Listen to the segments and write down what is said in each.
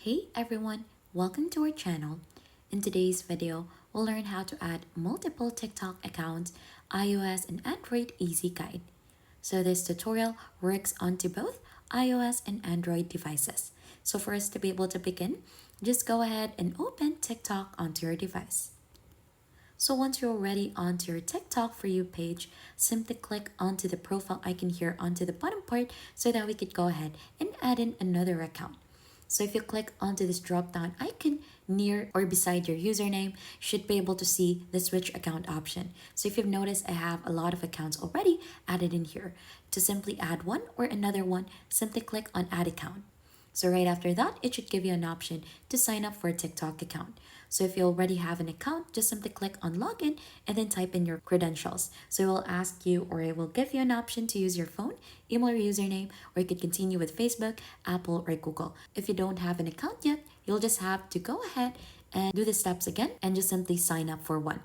Hey everyone, welcome to our channel. In today's video, we'll learn how to add multiple TikTok accounts, iOS and Android easy guide. So this tutorial works onto both iOS and Android devices. So for us to be able to begin, just go ahead and open TikTok onto your device. So once you're already onto your TikTok For You page, simply click onto the profile icon here onto the bottom part so that we could go ahead and add in another account. So if you click onto this drop down icon near or beside your username, you should be able to see the switch account option. So if you've noticed, I have a lot of accounts already added in here. To simply add one or another one, simply click on add account. So right after that, it should give you an option to sign up for a TikTok account. So if you already have an account, just simply click on login and then type in your credentials. So it will ask you, or it will give you an option to use your phone, email or username, or you could continue with Facebook, Apple, or Google. If you don't have an account yet, you'll just have to go ahead and do the steps again and just simply sign up for one.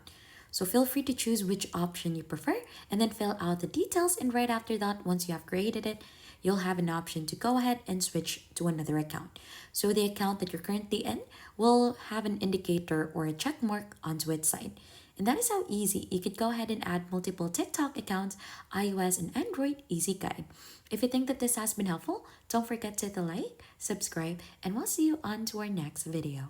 So feel free to choose which option you prefer and then fill out the details, and right after that, once you have created it, you'll have an option to go ahead and switch to another account. So the account that you're currently in will have an indicator or a check mark onto its side. And that is how easy you could go ahead and add multiple TikTok accounts, iOS and Android easy guide. If you think that this has been helpful, don't forget to hit the like, subscribe, and we'll see you on to our next video.